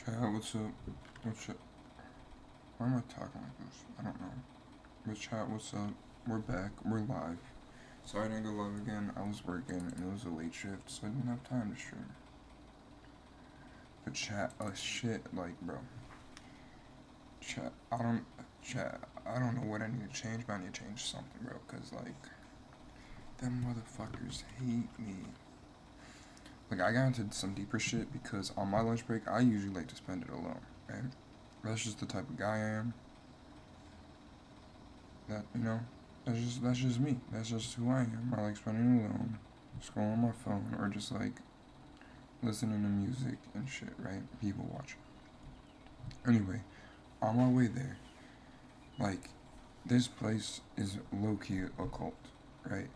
Chat, what's up? What's up? Why am I talking like this? I don't know. But chat, what's up? We're back. We're live. Sorry I didn't go live again. I was working and it was a late shift, so I didn't have time to stream. But chat, shit, like, bro. Chat, I don't know what I need to change, but I need to change something, bro. Cause like, them motherfuckers hate me. Like, I got into some deeper shit because on my lunch break, I usually like to spend it alone, right? That's just the type of guy I am. That, that's just me. That's just who I am. I like spending it alone, scrolling on my phone, or just like listening to music and shit, right? People watching. Anyway, on my way there, like, this place is low-key a cult, right?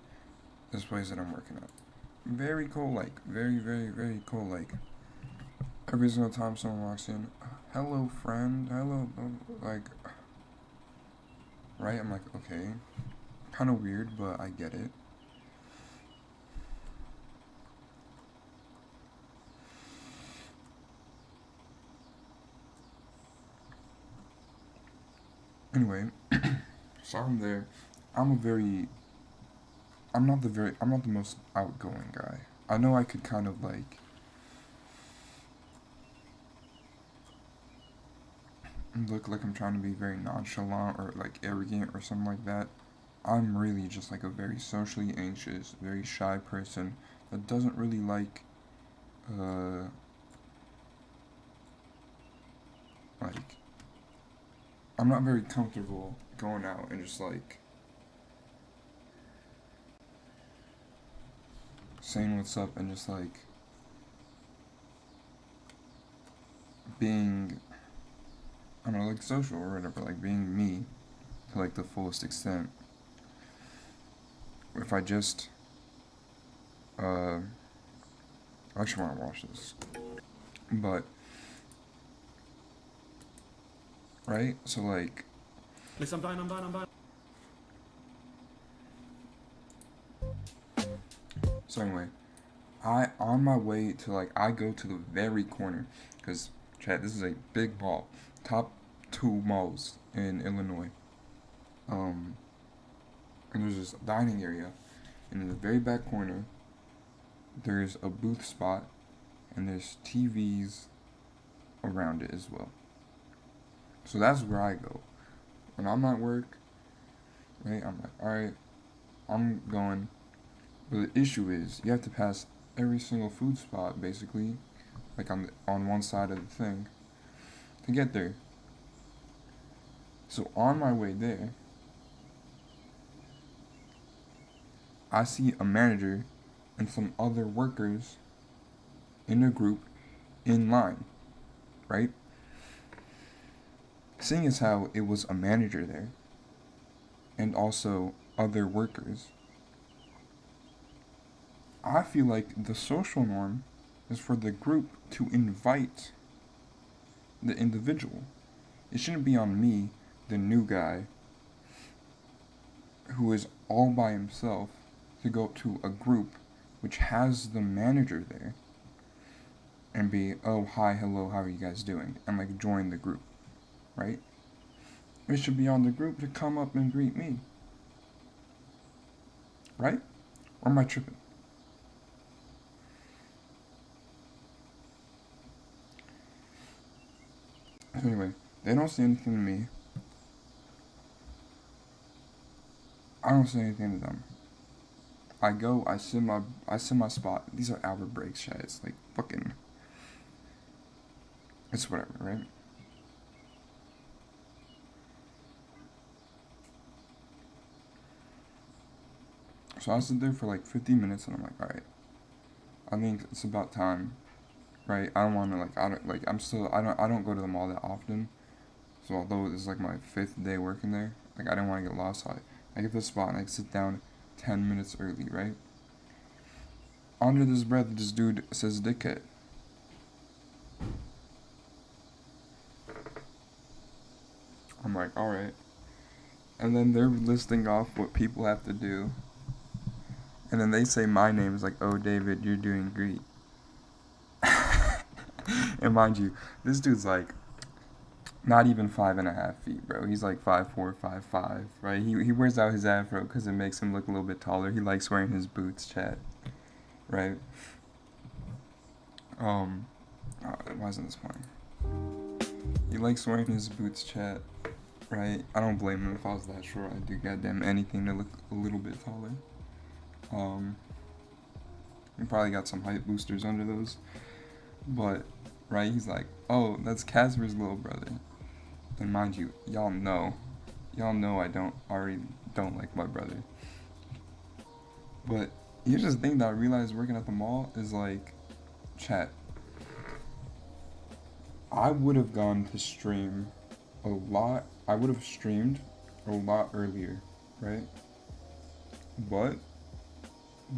This place that I'm working at. Very cool, like, very, very, very cool, like, every single time someone walks in, hello, friend, hello, like, right? I'm like, okay, kind of weird, but I get it. Anyway, so I'm there. I'm not the most outgoing guy. I know I could kind of like look like I'm trying to be very nonchalant or like arrogant or something like that. I'm really just like a very socially anxious, very shy person that doesn't really uh, like, I'm not very comfortable going out and just like saying what's up and just like being, I don't know, like social or whatever, like being me to like the fullest extent. If I just, I actually want to watch this, but, right? So like, Listen, I'm dying. so anyway, on my way to like, I go to the very corner, because, chat, this is a big mall, top 2 malls in Illinois, and there's this dining area, and in the very back corner, there's a booth spot, and there's TVs around it as well. So that's where I go. When I'm at work, right, I'm like, alright, I'm going. But the issue is, you have to pass every single food spot, basically, like on one side of the thing, to get there. So on my way there, I see a manager and some other workers in a group in line, right? Seeing as how it was a manager there, and also other workers, I feel like the social norm is for the group to invite the individual. It shouldn't be on me, the new guy, who is all by himself, to go to a group which has the manager there and be, oh, hi, hello, how are you guys doing? And like join the group, right? It should be on the group to come up and greet me. Right? Or am I tripping? So anyway, they don't say anything to me. I don't say anything to them. I go, I sit my spot. These are hour breaks, chat. It's like fucking, it's whatever, right? So I sit there for like 50 minutes and I'm like, alright, I think it's about time, right? I don't want to like, I don't go to the mall that often. So although this is like my 5th day working there, like I didn't want to get lost. So I get the spot and I sit down 10 minutes early, right? Under this breath, this dude says dickhead. I'm like, alright. And then they're listing off what people have to do. And then they say my name is like, oh, David, you're doing great. And mind you, this dude's like not even 5.5 feet, bro. He's like 5'4", 5'5", right? He wears out his afro because it makes him look a little bit taller. He likes wearing his boots, chat, right? Why isn't this playing? He likes wearing his boots, chat, right? I don't blame him. If I was that short, I'd do goddamn anything to look a little bit taller. He probably got some height boosters under those, but right, he's like, oh, that's Casper's little brother. And mind you, y'all know I already don't like my brother. But here's the thing that I realized working at the mall is like, chat, I would have gone to stream I would have streamed a lot earlier, right? But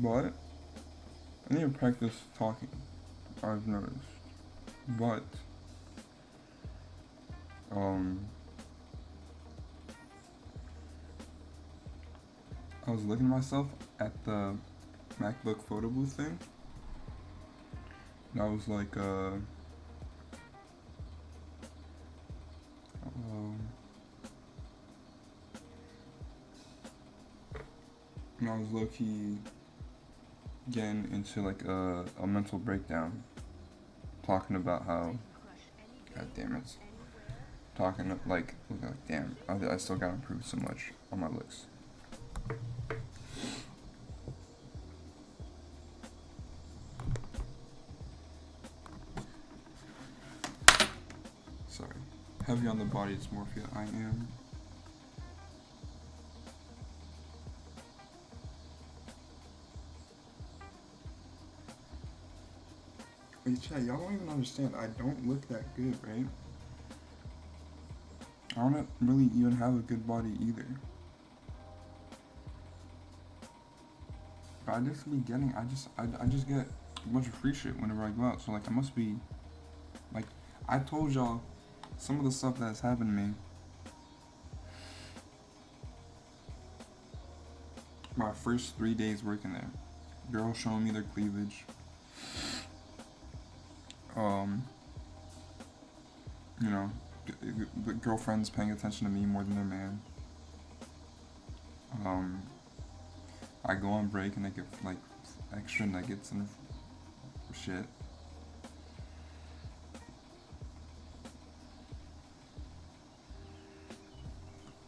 I need to practice talking, I've noticed. But I was looking at myself at the MacBook photo booth thing, and I was like, and I was low-key getting into like a mental breakdown, talking about how, god damn it, talking like damn, I still gotta improve so much on my looks. Sorry. Heavy on the body dysmorphia, I am. Hey chat, y'all don't even understand, I don't look that good, right? I don't really even have a good body either. But I just be getting, I just get a bunch of free shit whenever I go out, so like I must be, like, I told y'all some of the stuff that's happened to me. My first 3 days working there, girls showing me their cleavage. You know, girlfriends paying attention to me more than their man. I go on break and I get like extra nuggets and shit.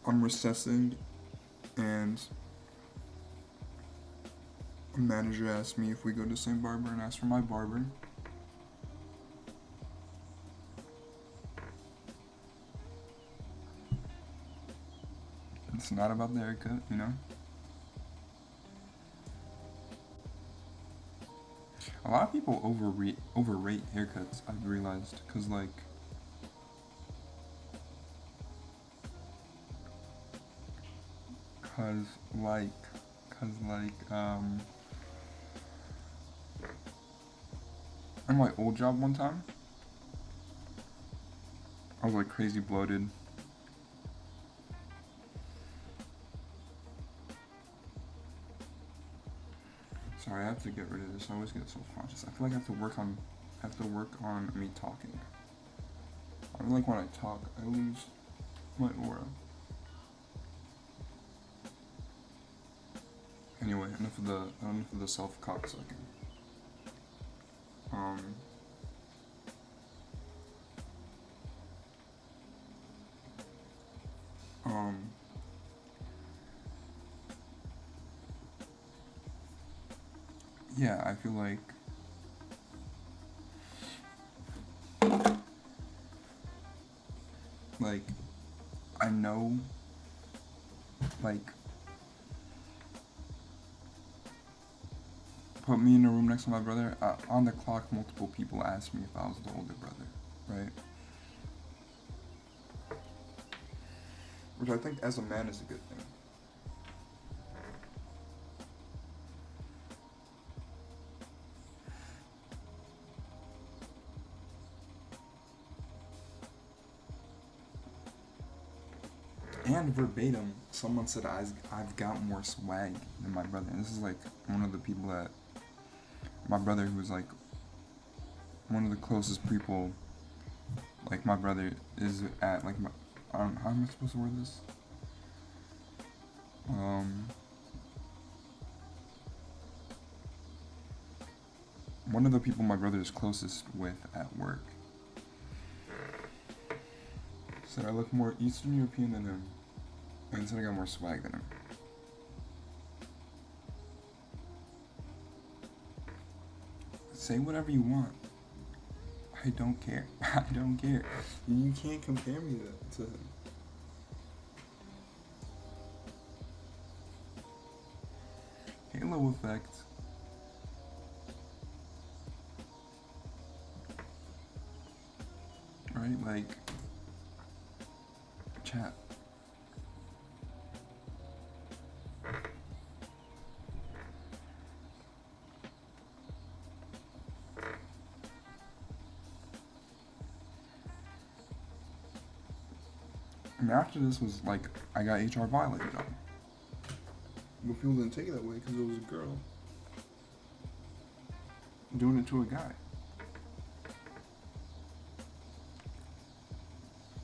I'm recessing, and a manager asked me if we go to the same barber and asked for my barber. It's not about the haircut, you know? A lot of people overrate haircuts, I've realized, cause like in my old job one time, I was like crazy bloated. Sorry, I have to get rid of this. I always get self-conscious. I feel like I have to work on me talking. I feel like when I talk, I lose my aura. Anyway, enough of the self-cocksucking. Yeah, I feel like I know, like, put me in a room next to my brother, on the clock multiple people asked me if I was the older brother, right? Which I think as a man is a good thing. And verbatim, someone said I've got more swag than my brother. And this is like one of the people that, my brother who's like one of the closest people, like my brother, is at like my. How am I supposed to word this? One of the people my brother is closest with at work said I look more Eastern European than him, and said I got more swag than him. Say whatever you want. I don't care. I don't care. You can't compare me to him. Halo effect. Right? Like, chat. And after this was like, I got HR violated on. But people didn't take it that way because it was a girl doing it to a guy.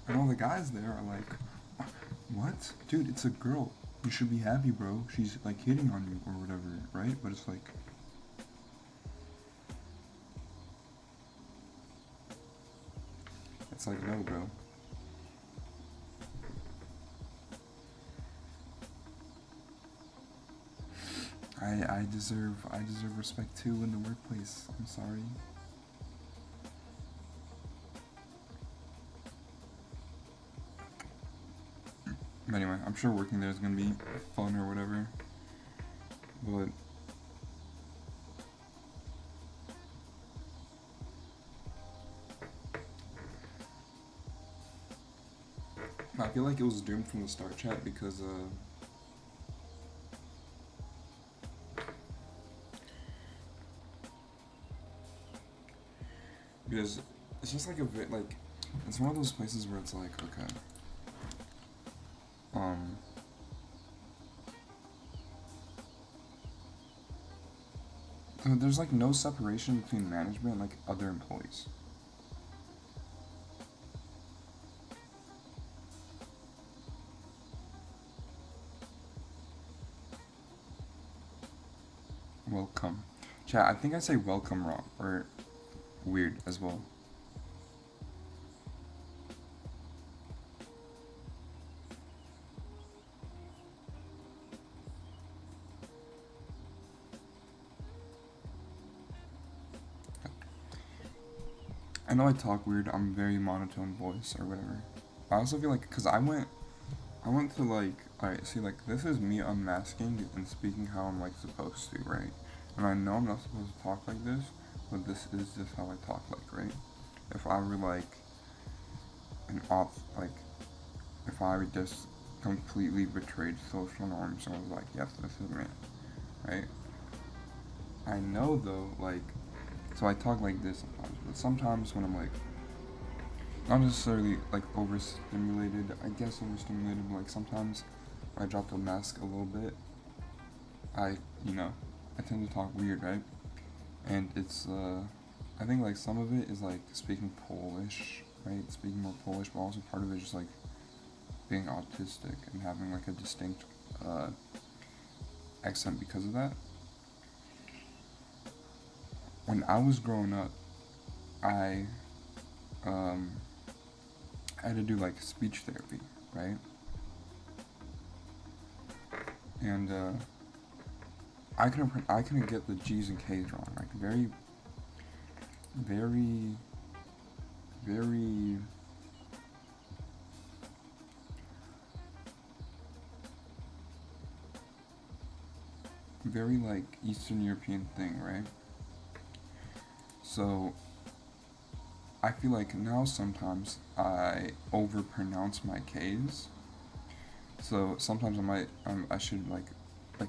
And all the guys there are like, what? Dude, it's a girl. You should be happy, bro. She's like hitting on you or whatever, right? But it's like, no, bro. I deserve respect too in the workplace. I'm sorry. But anyway, I'm sure working there is gonna be fun or whatever. But I feel like it was doomed from the start, chat, because it's just like a bit like, it's one of those places where it's like, okay, there's like no separation between management and like other employees. Welcome. Chat, I think I say welcome wrong, or weird as well. I know I talk weird, I'm very monotone voice or whatever. I also feel like, because I went to like, alright, see, like, this is me unmasking and speaking how I'm like supposed to, right? And I know I'm not supposed to talk like this, but this is just how I talk like, right? If I were like if I just completely betrayed social norms and was like, yes, this is me, right? I know though, like, so I talk like this sometimes, but sometimes when I'm like, not necessarily like overstimulated, I guess overstimulated, but like sometimes when I drop the mask a little bit, I tend to talk weird, right? And it's, I think like some of it is like speaking Polish, right? Speaking more Polish, but also part of it is just like being autistic and having like a distinct accent because of that. When I was growing up, I had to do like speech therapy, right? And I couldn't get the G's and K's wrong, like very like Eastern European thing, right? So I feel like now sometimes I overpronounce my K's. So sometimes I should like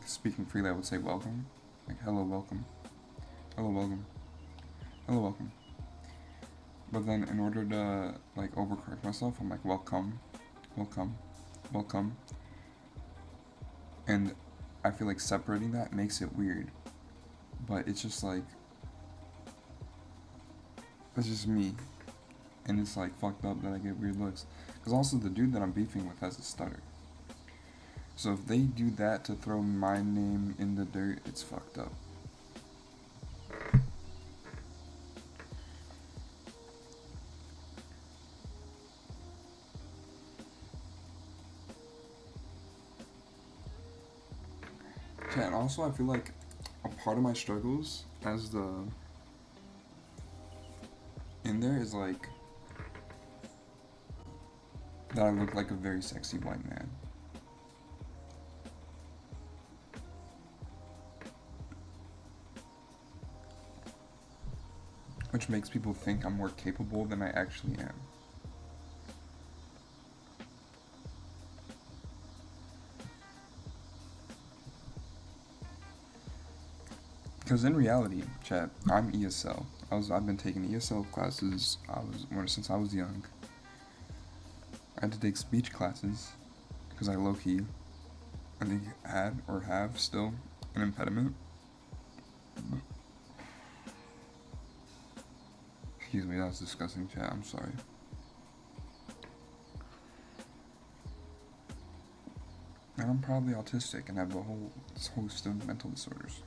speaking freely I would say welcome, like hello welcome, hello welcome, hello welcome. But then in order to like overcorrect myself, I'm like welcome, welcome, welcome. And I feel like separating that makes it weird. But it's just like, That's just me. And it's like fucked up that I get weird looks. Because also the dude that I'm beefing with has a stutter. So if they do that to throw my name in the dirt, it's fucked up. Yeah, and also I feel like a part of my struggles as the in there is like that I look like a very sexy white man. Which makes people think I'm more capable than I actually am. Because in reality, chat, I'm ESL. I've been taking ESL classes since I was young. I had to take speech classes because I low-key, I think, had or have still an impediment. Excuse me, that was disgusting, chat. I'm sorry. And I'm probably autistic and have a whole host of mental disorders.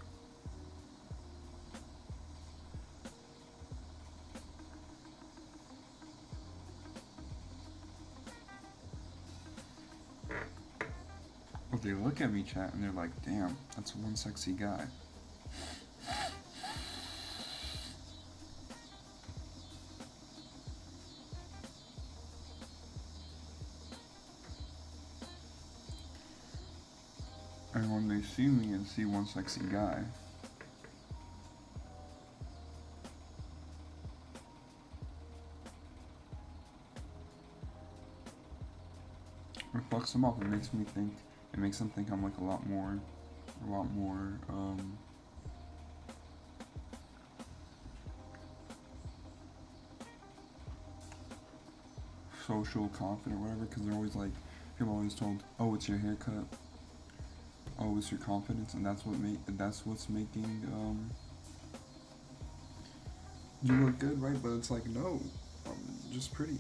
But they look at me, chat, and they're like, damn, that's one sexy guy. And when they see me and see one sexy guy, it fucks them up. It makes them think I'm like a lot more, social confident or whatever, because they're always like, people are always told, oh, it's your haircut, oh, it's your confidence, and that's what's making you look good, right? But it's like, no, I'm just pretty.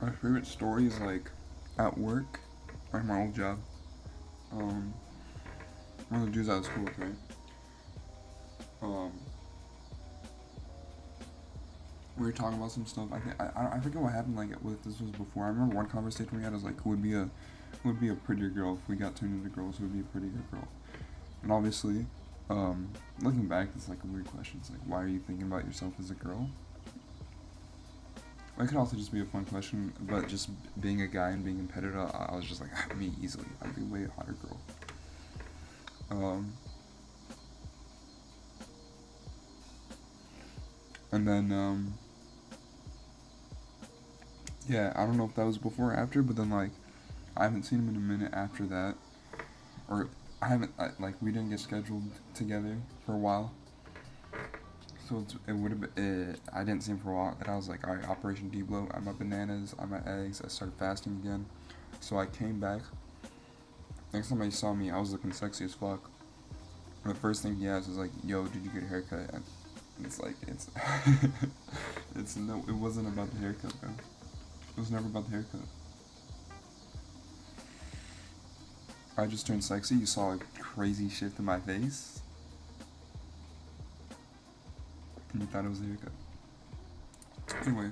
My favorite story is like at work, like my old job. One of the dudes I was cool with, right? We were talking about some stuff. I forget what happened. Like what this was before. I remember one conversation we had was like, who would be a prettier girl if we got turned into girls? Who would be a prettier girl? And obviously, looking back, it's like a weird question. It's like, why are you thinking about yourself as a girl? It could also just be a fun question, but just being a guy and being competitive, I was just like, me easily. I'd be a way hotter girl. And then, yeah, I don't know if that was before or after, but then, like, I haven't seen him in a minute after that. Or, we didn't get scheduled together for a while. So it would have been, I didn't see him for a while, and I was like, alright, Operation D-Blow, I'm at bananas, I'm at eggs, I started fasting again. So I came back. Next time he saw me, I was looking sexy as fuck. And the first thing he asked was like, yo, did you get a haircut? And it's like, it wasn't about the haircut, bro. It was never about the haircut. I just turned sexy, you saw a crazy shift in my face. And you thought it was the haircut. Anyway,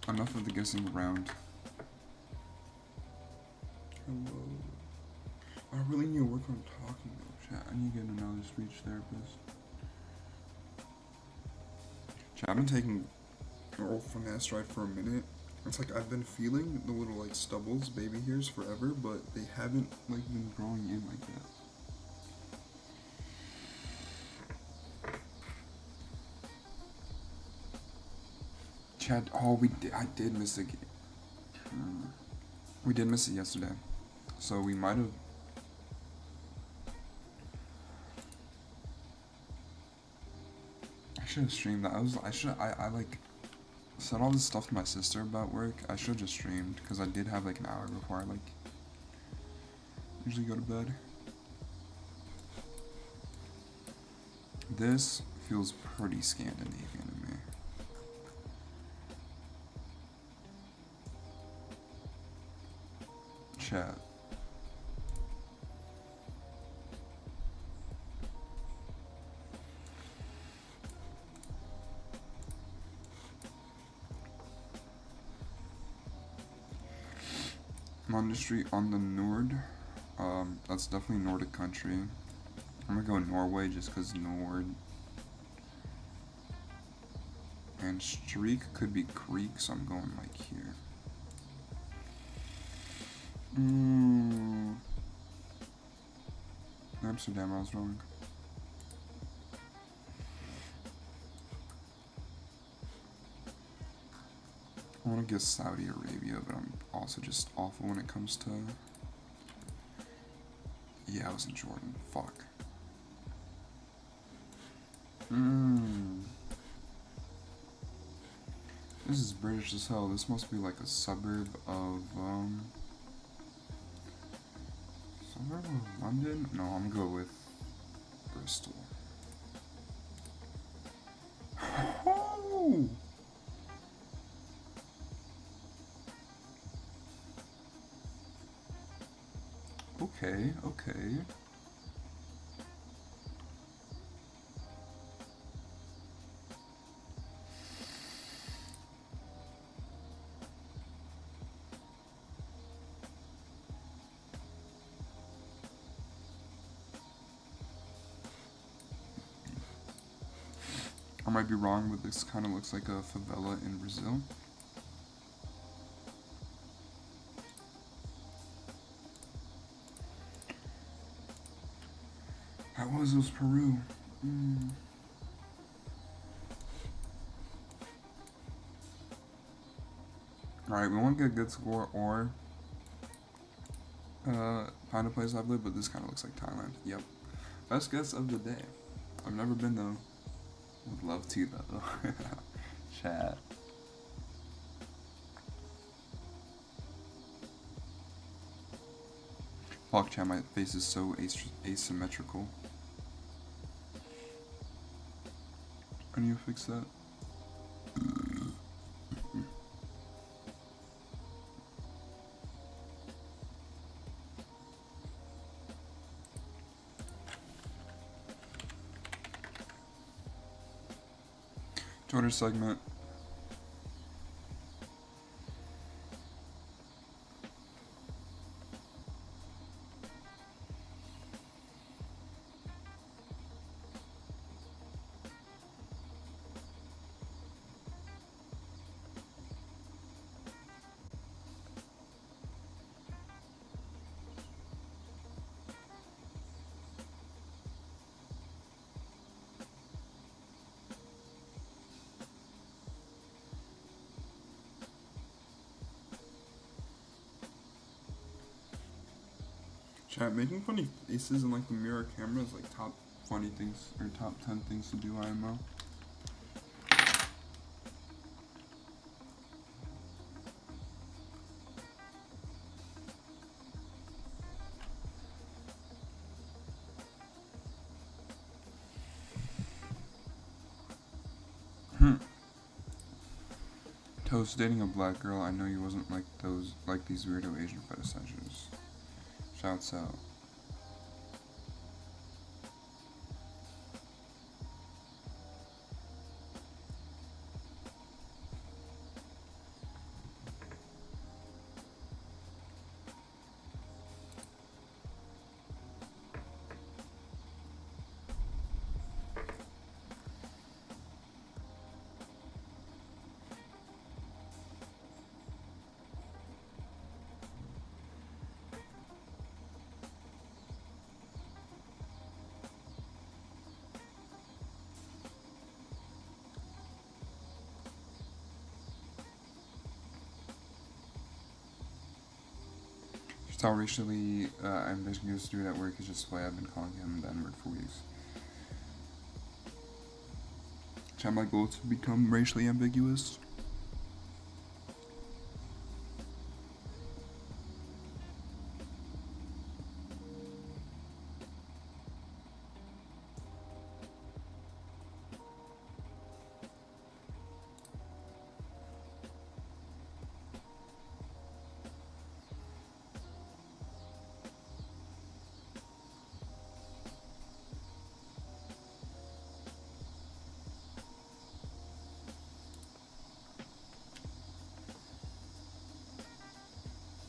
enough of the guessing around. Hello. I really need to work on talking though, chat. I need to get another speech therapist. Chat, I've been taking oral finasteride for a minute. It's like I've been feeling the little like stubbles, baby hairs forever, but they haven't like been growing in like that. Chad, oh, I did miss a game. We did miss it yesterday. So we might have. I should have streamed that. I like said all this stuff to my sister about work. I should have just streamed because I did have like an hour before I like usually go to bed. This feels pretty Scandinavian to me. Chat. Monastery on the Nord. That's definitely a Nordic country. I'm gonna go Norway just cause Nord. And Streak could be Creek, so I'm going like here. Amsterdam, I was wrong. I want to guess Saudi Arabia, but I'm also just awful when it comes to. Yeah, I was in Jordan. Fuck. This is British as hell. This must be like a suburb of London? No, I'm gonna go with Bristol. Oh! Okay, okay. I might be wrong, but this kind of looks like a favela in Brazil. It was Peru. Alright, we want to get a good score or find a place I've lived, but this kind of looks like Thailand. Yep. Best guess of the day. I've never been though. Would love to though. Chat. Fuck, chat, my face is so asymmetrical. I need to fix that. Twitter segment. Chat, making funny faces in like the mirror camera is like top funny things or top 10 things to do IMO. Toast, dating a black girl, I know you wasn't like these weirdo Asian fetishizers. Shouts out. how racially ambiguous dude at work is just the way I've been calling him the N-word for weeks. Chat, my goal to become racially ambiguous.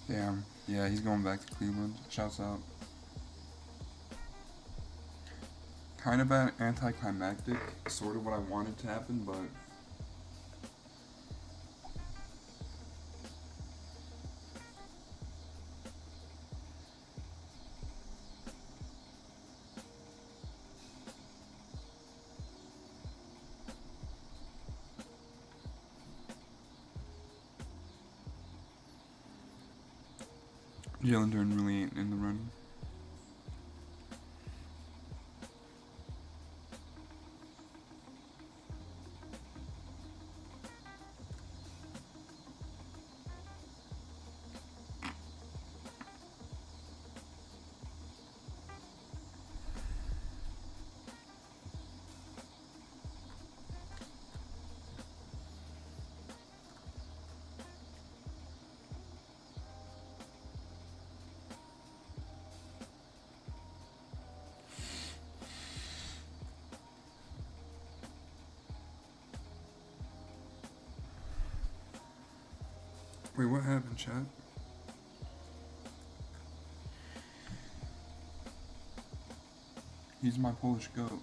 Damn. Yeah, he's going back to Cleveland. Shouts out. Kind of anticlimactic. Sort of what I wanted to happen, but Jalen Durden really ain't in the running. Wait, what happened, chat? He's my Polish goat.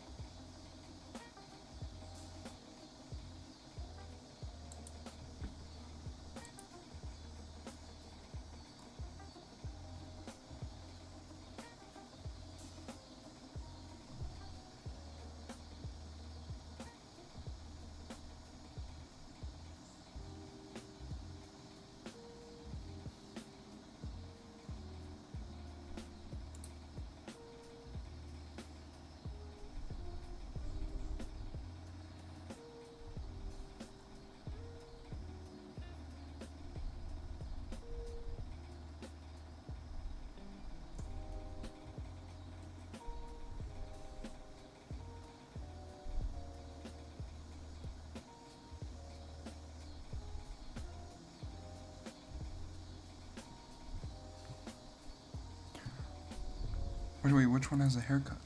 Wait, which one has a haircut?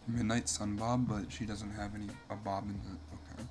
Midnight Sun Bob, but she doesn't have a bob in the. Okay.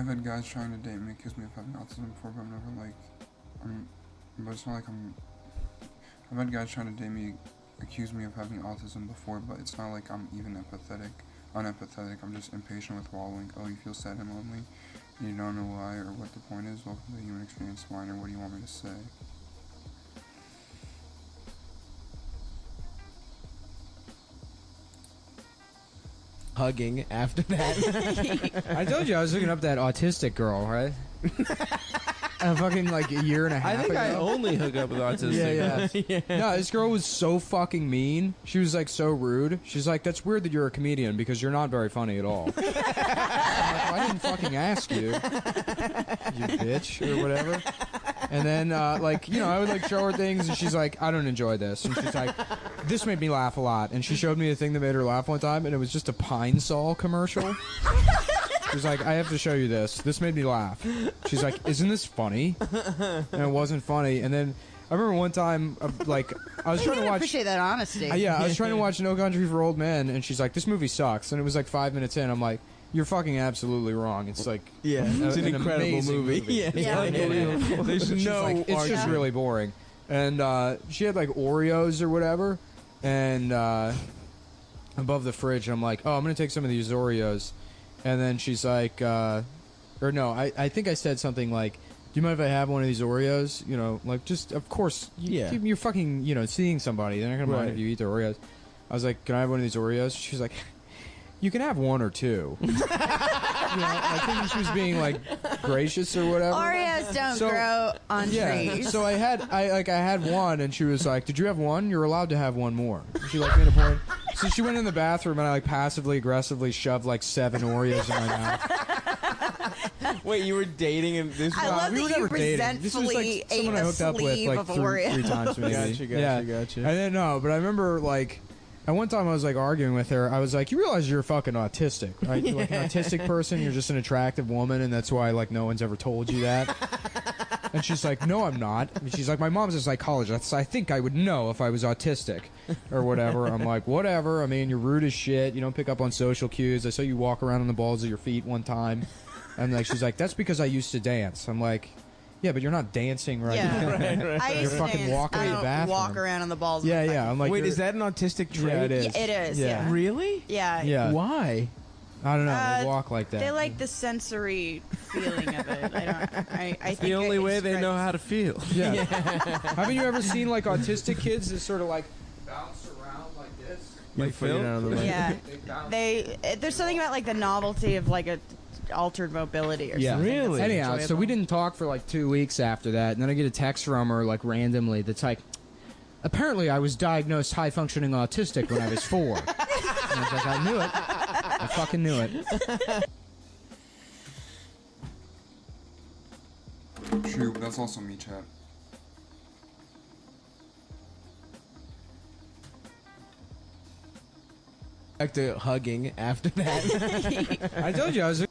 I've had guys trying to date me, accuse me of having autism before, but I'm never like, but it's not like I've had guys trying to date me, accuse me of having autism before, but it's not like I'm even unempathetic. I'm just impatient with wallowing. Oh, you feel sad and lonely, and you don't know why or what the point is. Welcome to the human experience, Minor. What do you want me to say? Hugging after that. I told you I was looking up that autistic girl, right? Fucking like a year and a half I think ago. I only hook up with autistic. Yeah. No, this girl was so fucking mean. She was like so rude. She's like, "That's weird that you're a comedian because you're not very funny at all." I'm like, well, I didn't fucking ask you, you bitch, or whatever. And then, like, you know, I would like show her things, and she's like, "I don't enjoy this," and she's like, "This made me laugh a lot." And she showed me a thing that made her laugh one time, and it was just a Pine Sol commercial. She's like, "I have to show you this. This made me laugh." She's like, "Isn't this funny?" And it wasn't funny. And then I remember one time, like, I was trying to watch. Appreciate that honesty. Yeah, I was trying to watch No Country for Old Men, and she's like, "This movie sucks." And it was like 5 minutes in. I'm like, "You're fucking absolutely wrong. It's like, Yeah, it's an incredible amazing movie. Yeah, It's Yeah. unbelievable." There's She's no like, it's just argument. really boring. And she had like Oreos or whatever, and above the fridge, I'm like, "Oh, I'm gonna take some of these Oreos." And then she's like, or no, I think I said something like, "Do you mind if I have one of these Oreos?" You know, like, just, of course, you're fucking, you know, seeing somebody. They're not going to mind Right. if you eat their Oreos. I was like, "Can I have one of these Oreos?" She's like, "You can have one or two." You know, I think she was being, like, gracious or whatever. Oreos don't So- grow on trees. So I had one, and she was like, "Did you have one? You're allowed to have one more." She like made a point. So she went in the bathroom, and I like passively aggressively shoved like 7 Oreos in my mouth. Wait, you were dating and this I love we that were you never dating. This was resentfully like someone I ate a hooked up with sleeve like of three Oreos. times maybe. Gotcha. I didn't know, but I remember like at one time I was like arguing with her. I was like, "You realize you're fucking autistic, right? You're like an autistic person. You're just an attractive woman, and that's why like no one's ever told you that." And she's like, "No, I'm not." And she's like, "My mom's a psychologist. So I think I would know if I was autistic or whatever." I'm like, "Whatever. I mean, you're rude as shit. You don't pick up on social cues. I saw you walk around on the balls of your feet one time." And like, she's like, "That's because I used to dance." I'm like, "Yeah, but you're not dancing right Yeah. now." I You're used to fucking dance. walking I to the don't bathroom. walk around on the balls. Yeah, of my yeah. I'm like, Wait, "You're-" is that an autistic trait? Yeah, it is. Yeah, it is, Yeah. yeah. Really? Yeah. Yeah. Why? I don't know. They Uh, walk like that. They like the sensory feeling of it. I think The only way they know express- how to feel. Yeah. Haven't you ever seen like autistic kids that sort of like bounce around like this? Like Phil? Phil? On the mic. Yeah. They bounce. There's something about like the novelty of like a altered mobility or Yeah. something. Really? that's Anyhow, so enjoyable. we didn't talk for like 2 weeks after that, and then I get a text from her like randomly that's like, "Apparently I was diagnosed high functioning autistic when I was 4." And I was like, "I knew it. I fucking knew it." True, but that's also me, chat. Back to hugging after that. I told you I was.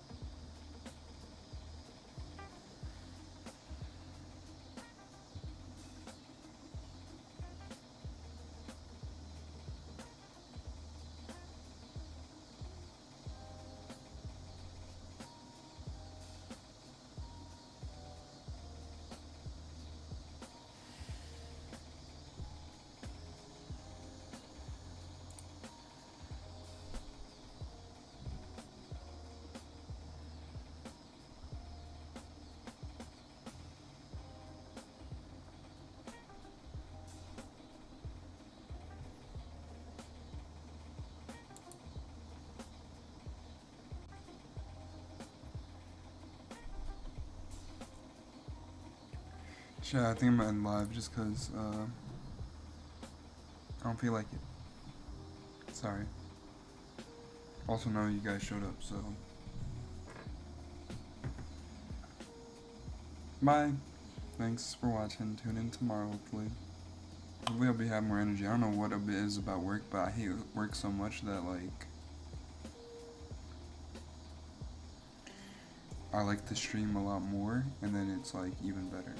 Chat, I think I'm gonna end live just cause I don't feel like it. Sorry. Also know you guys showed up, so bye. Thanks for watching. Tune in tomorrow, hopefully. Hopefully I'll have more energy. I don't know what it is about work, but I hate work so much that like I like to stream a lot more, and then it's like even better.